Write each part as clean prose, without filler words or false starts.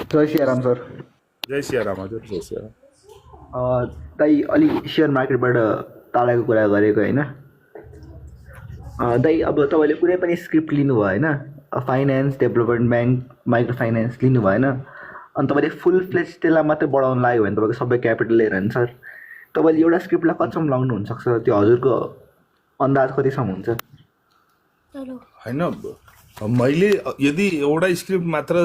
जय Siyaram sir. जय सियाराम हजुर, जय सियाराम। दाइ अलि सेयर मार्केटबाट तालाको कुरा गरेको होइन। दाइ अब तपाईँले कुनै पनि स्क्रिप्ट लिनुभयो होइन, finance development bank micro finance लिनु भएन, अनि तपाईँले फुल फ्लेज त्यसलाई मात्रै बढाउनु लाग्यो भने तपाईँको सबै क्यापिटल लिएर होइन सर, तपाईँले एउटा स्क्रिप्टलाई कतिसम्म लाउनु हुनसक्छ, त्यो हजुरको अन्दाज कतिसम्म हुन्छ? होइन, मैले यदि एउटा स्क्रिप्ट मात्र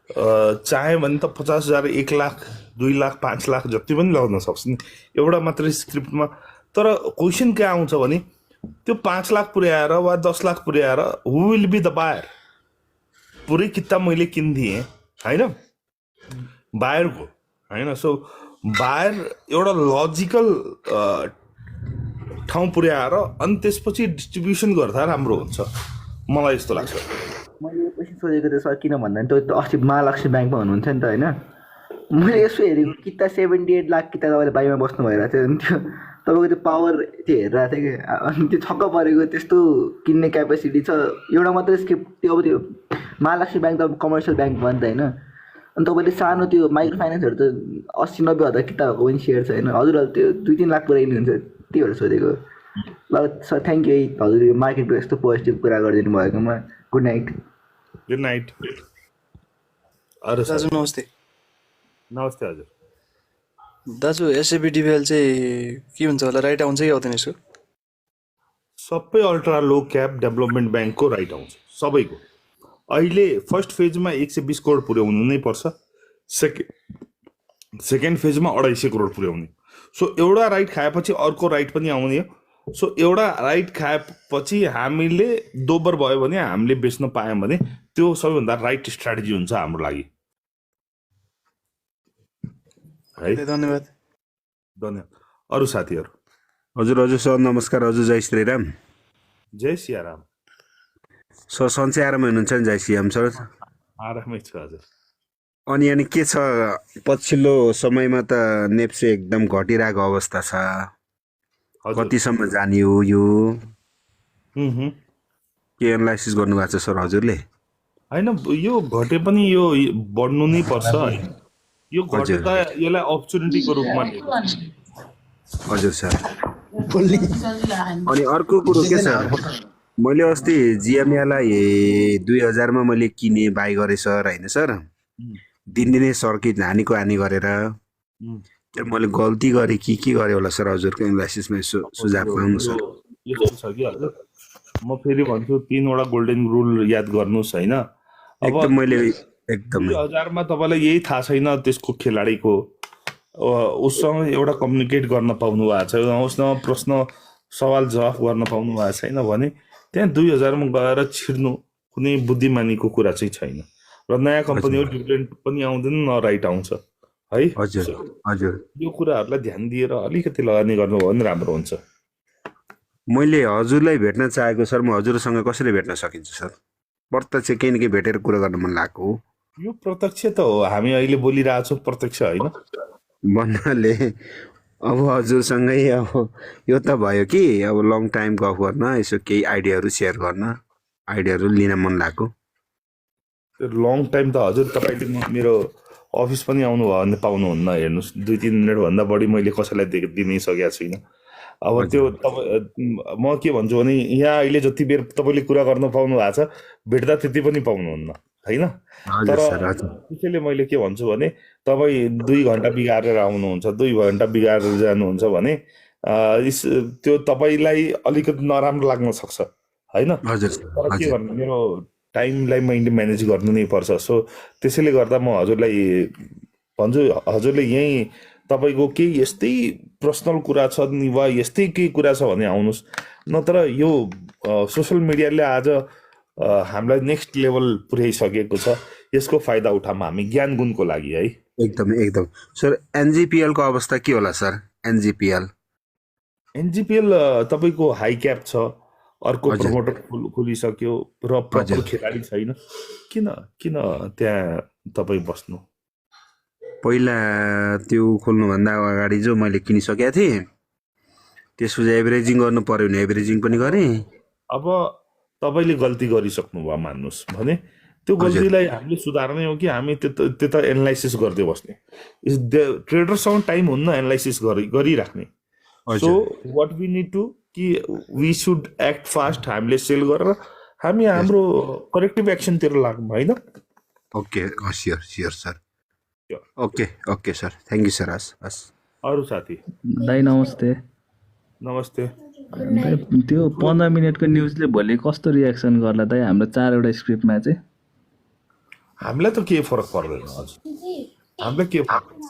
चाहेँ भने त 50,000, 1 लाख, 2 लाख, 5 लाख जति पनि लगाउन सक्छु नि एउटा मात्र स्क्रिप्टमा। तर क्वेसन के आउँछ भने त्यो 5 लाख पुर्याएर वा 10 लाख पुर्याएर हु विल बी द बायर? पुरै किताब मैले किनिदिएँ होइन, बायरको होइन। सो बायर एउटा लजिकल ठाउँ पुर्याएर अनि त्यसपछि डिस्ट्रिब्युसन गर्दा राम्रो हुन्छ, मलाई यस्तो लाग्छ। मैले यो क्वेसन सोधेको थिएँ सर किन भन्दा त्यो अस्ति महालक्ष्मी ब्याङ्कमा हुनुहुन्थ्यो नि त होइन, मैले यसो हेरेको किता 78 लाख किता तपाईँले बाईमा बस्नु भइरहेको थियो अनि त्यो तपाईँको त्यो पावर त्यो हेरिरहेको थियो कि, अनि त्यो छक्क परेको। त्यस्तो किन्ने क्यापेसिटी छ, एउटा मात्रै स्किप त्यो अब त्यो महालक्ष्मी ब्याङ्क त अब कमर्सियल ब्याङ्क भयो नि त होइन। अनि तपाईँले सानो त्यो माइक्रो फाइनेन्सहरू त 80-90 हजार किताबहरूको पनि सेयर छ होइन, हजुरहरूले त्यो 2-3 लाख पुऱ्याइदिनुहुन्छ, त्यही भएर सोधेको। ल सर थ्याङ्क यू हजुर, यो मार्केटको यस्तो पोजिटिभ कुरा गरिदिनु भएकोमा। Good night. Good night. अरू दाजु नमस्ते। नमस्ते हजुर। दाजु एसएबिडिबिएल चाहिँ के हुन्छ होला, राइट आउँछ कि आउँदैन यसो? सबै अल्ट्रा लो क्याप डेभलपमेन्ट ब्याङ्कको राइट आउँछ सबैको। अहिले फर्स्ट फेजमा 120 करोड पुर्याउनु नै पर्छ, सेकेन्ड फेजमा 250 करोड पुर्याउने। सो एउटा राइट खाएपछि अर्को राइट पनि आउने हो। सो एउटा राइट खाएपछि हामीले दोब्बर भयो भने हामीले बेच्न पायौँ भने त्यो सबैभन्दा राइट स्ट्राटेजी हुन्छ हाम्रो लागि है। धन्यवाद। धन्यवाद। अरू साथीहरू? हजुर हजुर सर नमस्कार। हजुर जय श्रीराम। जय सियाराम। सर सन्चै आरामै हुनुहुन्छ नि? जय श्रीराम सर। आरामै छु हजुर। अनि के छ पछिल्लो समयमा त नेप्से एकदम घटिरहेको अवस्था छ, कतिसम्म जाने हो यो? के एनालाइसिस गर्नुभएको छ सर हजुरले? होइन, यो घटे पनि यो बढ्नु नै पर्छ है। यो घटे त यसलाई अपर्च्युनिटीको रूपमा लिएको। हजुर सर। अनि अर्को कुरो के छ, मैले अस्ति जिएमएलाई 2000 मा मैले किने बाई गरेँ सर होइन सर। दिनदिनै सर्किट हानी गरेर मैले गल्ती गरेँ कि के गरेँ होला सर? हजुरको एनालाइसिसमा सुझाव पाउनु सर। यस्तो छ कि हजुर, म फेरि भन्छु 3वटा गोल्डन रुल याद गर्नुहोस् होइन। अब एकदम मैले एकदम 2000 मा तपाईँलाई यही थाहा छैन त्यसको खेलाडीको, उससँग एउटा कम्युनिकेट गर्न पाउनु भएको छैन, उसँग प्रश्न सवाल जवाफ गर्न पाउनु भएको छैन भने त्यहाँ 2000 मा गएर छिर्नु कुनै बुद्धिमानीको कुरा चाहिँ छैन। र नयाँ कम्पनी हो, डिभिडेन्ड पनि आउँदैन न राइट आउँछ है। हजुर हजुर। यो कुराहरूलाई ध्यान दिएर अलिकति लगानी गर्नुभयो भने राम्रो हुन्छ। मैले हजुरलाई भेट्न चाहेको सर, म हजुरसँग कसरी भेट्न सकिन्छ सर? प्रत्यक्ष केही न केही भेटेर कुरा गर्न मन लागेको हो। यो प्रत्यक्ष त हो, हामी अहिले बोलिरहेछौँ प्रत्यक्ष होइन भन्नाले अब हजुरसँगै अब यो त भयो कि अब लङ टाइम गफ गर्न, यसो केही आइडियाहरू सेयर गर्न, आइडियाहरू लिन मन लागेको। लङ टाइम त हजुर तपाईँले मेरो अफिस पनि आउनुभयो भने पाउनुहुन्न। हेर्नुहोस् 2-3 मिनटभन्दा बढी मैले कसैलाई दिनै सकेको छुइनँ। अब त्यो म के भन्छु भने यहाँ अहिले जति बेर तपाईँले कुरा गर्न पाउनु भएको छ, भेट्दा त्यति पनि पाउनुहुन्न होइन। तर त्यसैले मैले के भन्छु भने तपाईँ 2 घन्टा बिगारेर आउनुहुन्छ, 2 घन्टा बिगारेर जानुहुन्छ भने त्यो तपाईँलाई अलिकति नराम्रो लाग्न सक्छ होइन। तर के भन्नु, मेरो टाइमलाई मैले म्यानेज गर्नु नै पर्छ। सो त्यसैले गर्दा म हजुरलाई भन्छु, हजुरले यहीँ तपाईँको केही यस्तै पर्सनल कुरा छ नि वा यस्तै केही कुरा छ भने आउनुहोस्, नत्र यो सोसियल मिडियाले आज हामीलाई नेक्स्ट लेभल पुर्याइसकेको छ। यसको फाइदा उठाउँ हामी ज्ञान गुणको लागि है। एकदम एकदम सर। एनजिपिएल को अवस्था के होला सर? एनजिपिएल तपाईँको हाई क्याप छ, अर्को प्रमोटर खोलिसक्यो र प्रपर खेलाडी छैन। किन त्यहाँ तपाईँ बस्नु? पहिला त्यो खोल्नुभन्दा अगाडि जो मैले किनिसकेको थिएँ, त्यसपछि एभरेजिङ गर्नु पर्यो भने एभरेजिङ पनि गरेँ। अब तपाईँले गल्ती गरिसक्नु भयो मान्नुहोस् भने त्यो गल्तीलाई हामीले सुधार्ने हो कि हामी त्यता एनालाइसिस गर्दै बस्ने? ट्रेडरसँग टाइम हुन्न एनालाइसिस गरिराख्ने। So what we need to कि वी सुड एक्ट फास्ट। हामीले सेल गरेर हामी हाम्रो करेक्टिभ एक्सनतिर लाग्नु होइन। Okay sure sure sir. Okay sir, thank you sir. हस् अरू साथी दाइ नमस्ते। नमस्ते। दाइ त्यो 15 मिनटको न्युजले भोलि कस्तो रियाक्सन गर्ला दाइ हाम्रो 4वटा स्क्रिप्टमा चाहिँ? हामीलाई त केही फरक पर्दैन हजुर, हामीलाई के फरक पर्छ?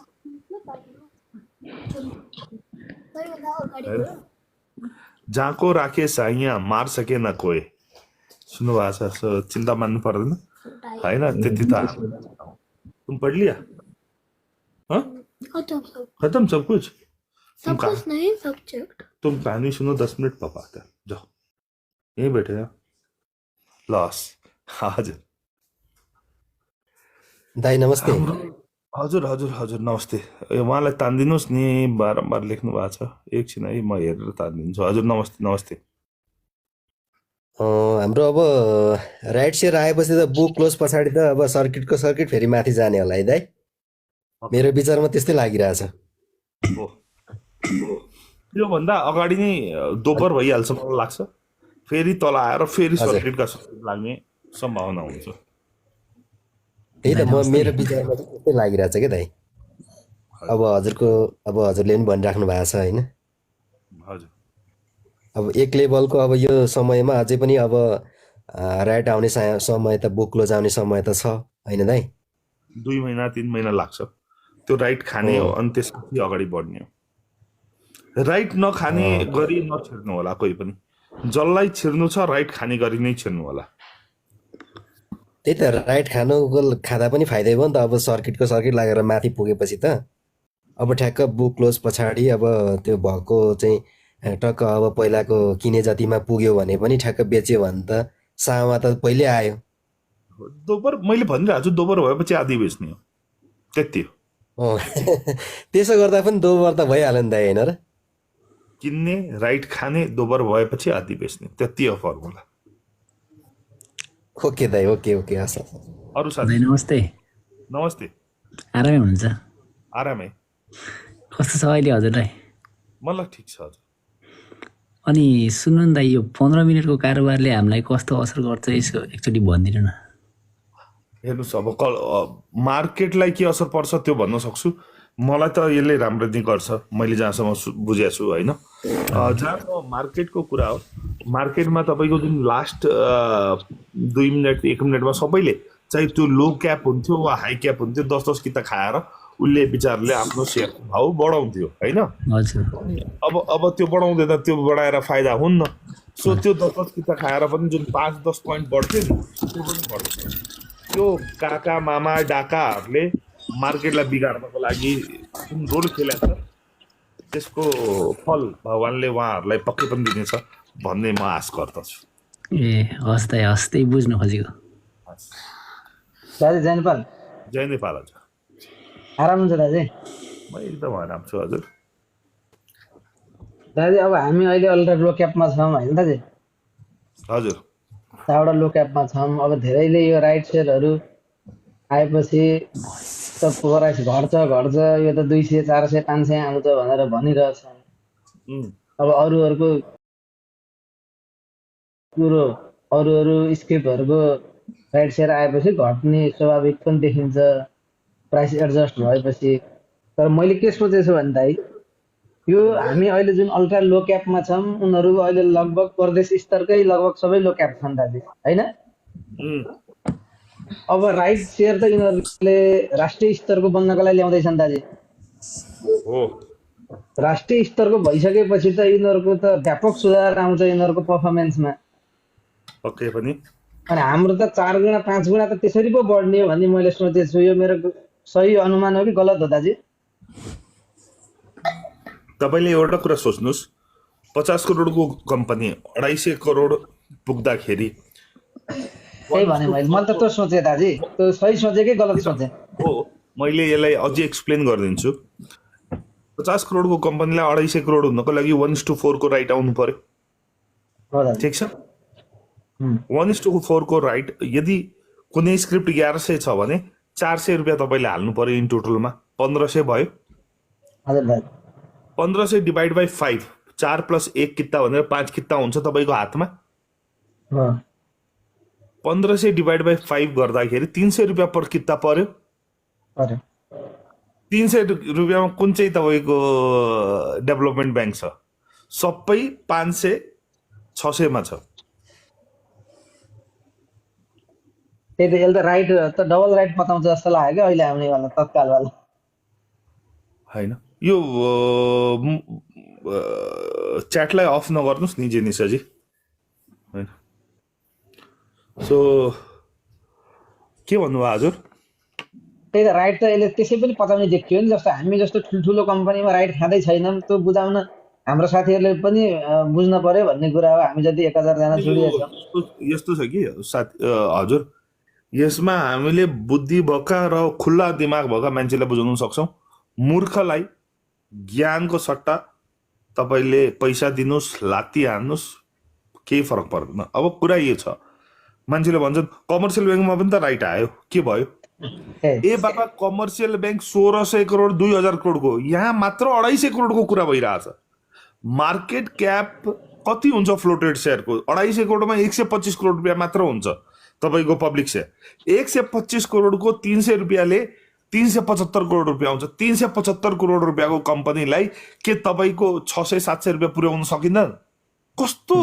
जहाँको राखे साइया मार सके न कोही, सुन्नुभएको छ? चिन्ता मान्नु पर्दैन होइन, त्यति त। तुम पढ़ लिया? हाँ खत्म सब कुछ? नहीं सब्जेक्ट। तुम कहानी सुनो 10 मिनट पापा आता है, जाओ यहीं बैठे जाओ। लॉस हजुर दाइ नमस्ते। हजुर हजुर हजुर नमस्ते। उहाँलाई तानिदिनुहोस् नि, बारम्बार लेख्नु भएको छ। एकछिन है म हेरेर तानिदिन्छु। हजुर नमस्ते नमस्ते। हाम्रो अब राइट सेयर आएपछि त बुक क्लोज पछाडि त अब सर्किट फेरि माथि जाने होला है दाइ? मेरो विचारमा त्यस्तै लागिरहेछ। त्योभन्दा अगाडि नै दोब्बर भइहाल्छ मलाई लाग्छ। फेरि तल आएर फेरि सर्किट लाग्ने सम्भावना हुन्छ। त्यही त मेरो विचारमा चाहिँ त्यस्तै लागिरहेछ क्या दाइ। अब हजुरले पनि भनिराख्नु भएको छ होइन? हजुर अब एक लेभलको अब यो समयमा अझै पनि अब राइट आउने समय त बुक क्लोज आउने समय त छ होइन दाइ? 2 महिना 3 महिना लाग्छ त्यो राइट खाने हो, अनि त्यसपछि अगाडि बढ्ने हो। राइट नखाने गरी नछिर्नु होला कोही पनि। जसलाई छिर्नु छ राइट खाने गरी नै छिर्नु होला। त्यही त राइट खाँदा पनि फाइदै भयो नि त। अब सर्किट लागेर माथि पुगेपछि त अब ठ्याक्क बुक क्लोज पछाडि अब त्यो भएको चाहिँ टक्क अब पहिलाको किने जतिमा पुग्यो भने पनि ठ्याक्क बेच्यो भने त सामा त पहिले आयो। दोब्बर मैले भनिरहेको छु, दोब्बर भएपछि आधी बेच्ने हो, त्यति हो। त्यसो गर्दा पनि दोब्बर त भइहाल्यो नि दाइ होइन र? किन्ने राइट खाने, दोब्बर भएपछि आधी बेच्ने, त्यति हो फर्मुला। ओके दाइ, ओके हस्। अरू साथी दाइ नमस्ते। नमस्ते। आरामै हुनुहुन्छ? आरामै। कस्तो छ अहिले हजुरलाई? मलाई ठिक छ हजुर। अनि सुन्नु न दाइ, यो 15 मिनटको कारोबारले हामीलाई कस्तो असर गर्छ यसो एकचोटि भनिदिनु न। हेर्नुहोस् अब मार्केटलाई के असर पर्छ त्यो भन्न सक्छु। मलाई त यसले राम्रो नै गर्छ, मैले जहाँसम्म बुझेको छु होइन। जहाँ मार्केटको कुरा हो, मार्केटमा तपाईँको जुन लास्ट 2 मिनट 1 मिनटमा सबैले चाहे त्यो लो क्याप हुन्थ्यो वा हाई क्याप हुन्थ्यो 10-10 किता खाएर उसले विचारले आफ्नो सेयर भाउ बढाउँथ्यो होइन। हजुर अब त्यो बढाउँदैन, त्यो बढाएर फाइदा हुन्न। सो त्यो 10-10 किता खाएर पनि जुन 5-10 पोइन्ट बढ्थ्यो नि त्यो पनि बढ्थ्यो। त्यो काका मामा डाकाहरूले मार्केटलाई बिगार्नको लागि जुन रोल खेलेको छ त्यसको फल भगवान्ले उहाँहरूलाई पक्कै पनि दिनेछ भन्ने म आश गर्दछु। ए हस् दाइ, हस्, त्यही बुझ्नु खोजेको। दाजु जय नेपाल। जय नेपाल हजुर। आराम हुन्छ दाजु? म एकदम आराम छु हजुर। दाजु अब हामी अहिले अलरेडी लो क्यापमा छौँ होइन दाजु? हजुर 4वटा लो क्यापमा छौँ। अब धेरैले यो राइट सेयरहरू आएपछि त प्राइस घट्छ, यो त 200 400 500 आउँछ भनेर भनिरहेछ। अब अरूहरूको कुरो, अरू स्क्रिप्टहरूको राइट सेयर आएपछि घट्ने स्वाभाविक पनि देखिन्छ प्राइस एडजस्ट भएपछि। तर मैले के सोचेको छु भने दाइ, यो हामी अहिले जुन अल्ट्रा लो क्यापमा छौँ उनीहरू अहिले लगभग प्रदेश स्तरकै लगभग सबै लो क्याप छन् दाजु होइन? अब राइट सेयर त यिनीहरूले राष्ट्रिय स्तरको बन्नको लागि ल्याउँदैछन् दाजु। राष्ट्रिय स्तरको भइसकेपछि त यिनीहरूको त व्यापक सुधार आउँछ यिनीहरूको पर्फर्मेन्समा। पक्कै पनि। अनि हाम्रो त 4 गुणा 5 गुणा त त्यसरी पो बढ्ने हो भन्ने मैले सोचेको छु। यो मेरो सही अनुमान हो कि गलत हो दाजु? तपाईँले एउटा कुरा सोच्नुहोस्, 50 करोडको कम्पनी 250 करोड पुग्दाखेरि त्यही भने मैले त त्यो सोचेँ दाजु। त्यो सही सोचेँ कि गलत सोचेँ? हो, मैले यसलाई अझै एक्सप्लेन गरिदिन्छु। 50 करोडको कम्पनीलाई 250 करोड हुनको लागि 1:4 को राइट आउनु पर्यो। हो दाजु। ठिक छ? 1:4 को राइट यदि कुनै स्क्रिप्ट 1100 छ भने 400 रुपियाँ तपाईँले हाल्नु पर्यो इन टोटलमा 1500 भयो। हजुर दाजु 1500 डिभाइड बाई 5 4 + 1 किता भनेर 5 किता हुन्छ तपाईँको हातमा। 1500 डिभाइड बाई 5 गर्दाखेरि 300 रुपियाँ पर किता पर्यो। 300 रुपियाँमा कुन चाहिँ तपाईँको डेभलपमेन्ट ब्याङ्क छ? सबै 500 600मा छ। त्यही त यसले त राइट त डबल राइट बताउँछ जस्तो लाग्यो क्या अहिले आउनेवाला तत्कालवाला। होइन यो च्याटलाई अफ नगर्नुहोस् नि जेनिसजी होइन। सो के भन्नुभयो हजुर? त्यही त राइट त यसले त्यसै पनि पचाउने देखियो नि। जस्तो हामी जस्तो ठुल्ठुलो कम्पनीमा राइट खाँदै छैनौँ, त्यो बुझाउन हाम्रो साथीहरूले पनि बुझ्न पर्यो भन्ने कुरा हो। हामी जति 1000 जना जोडिएको छौँ। यस्तो छ कि हजुर, यसमा हामीले बुद्धि भएका र खुल्ला दिमाग भएका मान्छेलाई बुझाउन सक्छौँ। मूर्खलाई ज्ञानको सट्टा तपाईँले पैसा दिनुहोस्, लात्ती हान्नुहोस्, केही फरक पर्दैन। अब कुरा यो छ, मान्छेले भन्छन् कमर्सियल ब्याङ्कमा पनि त राइट आयो, के भयो? ए बाबा, कमर्सियल ब्याङ्क 1600 करोड 2000 करोडको, यहाँ मात्र 250 करोडको कुरा भइरहेछ। मार्केट क्याप कति हुन्छ फ्लोटेड सेयरको? 250 करोडमा 125 करोड रुपियाँ मात्र हुन्छ तपाईँको पब्लिक सेयर। 125 करोडको 300 रुपियाँले 375 करोड रुपियाँ आउँछ। 375 करोड रुपियाँको कम्पनीलाई के तपाईँको 600-700 रुपियाँ पुर्याउन सकिँदैन? कस्तो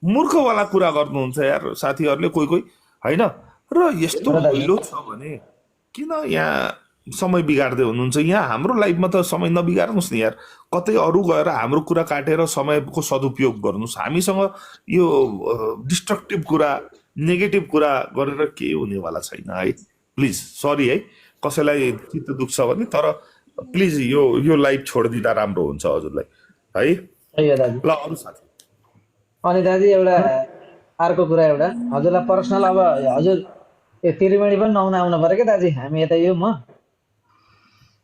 मूर्खवाला कुरा गर्नुहुन्छ यार साथीहरूले कोही कोही, होइन? र यस्तो ढिलो छ भने किन यहाँ समय बिगार्दै हुनुहुन्छ? यहाँ हाम्रो लाइफमा त समय नबिगार्नुहोस् नि यार। कतै अरू गएर हाम्रो कुरा काटेर समयको सदुपयोग गर्नुहोस्। हामीसँग यो डिस्ट्रक्टिभ कुरा, नेगेटिभ कुरा गरेर केही हुनेवाला छैन है। प्लिज सरी है, कसैलाई चित्त दुख्छ भने, तर प्लिज यो लाइफ छोडिदिँदा राम्रो हुन्छ हजुरलाई है। ल अरू साथी। अनि दाजु एउटा अर्को कुरा, एउटा हजुरलाई पर्सनल, अब हजुर यो त्रिवेणी पनि नहुन आउनु पर्यो क्या दाजु। हामी यता यो म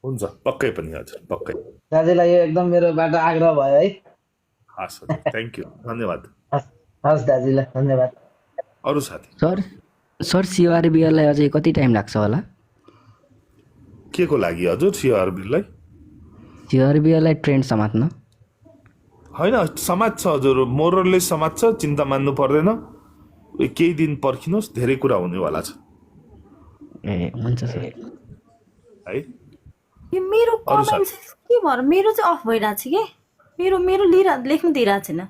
हुन्छ पक्कै पनि हजुर, पक्कै। दाजुलाई यो एकदम मेरोबाट आग्रह भयो है। हस् हजुर, थ्याङ्क यू, धन्यवाद। हस् दाजुलाई धन्यवाद। अरू साथी? सर सिआरबिएललाई अझै कति टाइम लाग्छ होला? के को लागि हजुर? सिआरबिएललाई ट्रेन्ड समात्न? होइन, समाज छ हजुर, मोरलले समाज छ, चिन्ता मान्नु पर्दैन। केही दिन पर्खिनुहोस्, धेरै कुरा हुनेवाला छ। ए हुन्छ सर। है यो मेरो कमेन्ट्स के भएर मेरो चाहिँ अफ भइरहेको छ कि मेरो लेख्नु दिइरहेको छैन।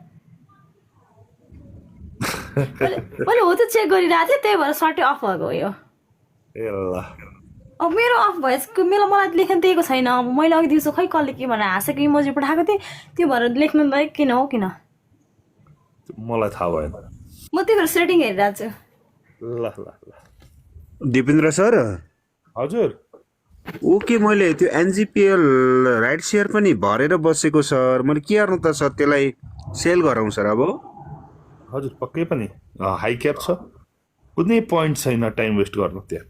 मैले हो त चेक गरिरहेको थिएँ, त्यही भएर सर्टै अफ भएको हो यो। ए ल, अब मेरो अफ भएछ, मलाई लेख्न दिएको छैन। अब मैले अघि दिउँसो खै कसले के भनेर हाँसेको इमोजी पठाएको थिएँ, त्यो भएर लेख्नलाई किन हो किन मलाई थाहा भएन। म त्यही भएर सेटिङ हेरिरहेको छु। ल ल ल। दिपेन्द्र सर हजुर, ओके, मैले त्यो एनजिपिएल राइट सेयर पनि भरेर बसेको सर। मैले के गर्नु त सर? त्यसलाई सेल गरौँ सर अब? हजुर पक्कै पनि हाई क्याप छ, कुनै पोइन्ट छैन टाइम वेस्ट गर्नु त्यहाँ।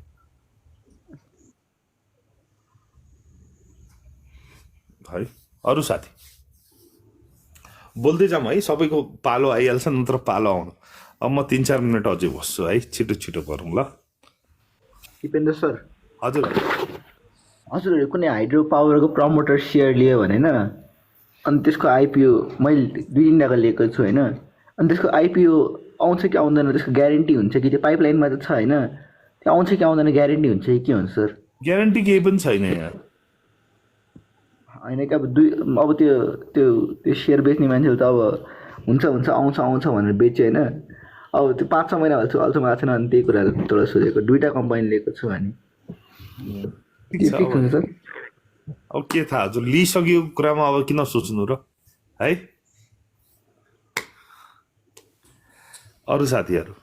है अरू साथी बोल्दै जाऊँ है, सबैको पालो आइहाल्छ, नत्र पालो आउनु। अब म 3-4 मिनट अझै बस्छु है, छिटो छिटो गरौँ ल। दिपेन्द्र सर, हजुर हजुरहरू कुनै हाइड्रो पावरको प्रमोटर सेयर लियो भने होइन, अनि त्यसको आइपिओ मैले 2 दिन अगाडि लिएको छु होइन, अनि त्यसको आइपिओ आउँछ कि आउँदैन, त्यसको ग्यारेन्टी हुन्छ कि? त्यो पाइपलाइनमा त छ होइन, त्यो आउँछ कि आउँदैन ग्यारेन्टी हुन्छ कि के हुन्छ सर? ग्यारेन्टी केही पनि छैन यहाँ। होइन कि अब त्यो सेयर बेच्ने मान्छेले त अब हुन्छ आउँछ भनेर बेच्यो होइन। अब त्यो 5-6 महिना अल्छ भएको छैन, अनि त्यही कुराहरू थोडा सोधेको। 2टा कम्पनी लिएको छु अनि अब के थाहा हजुर, लिइसक्यो कुरामा अब किन सोच्नु र है। अरू साथीहरू?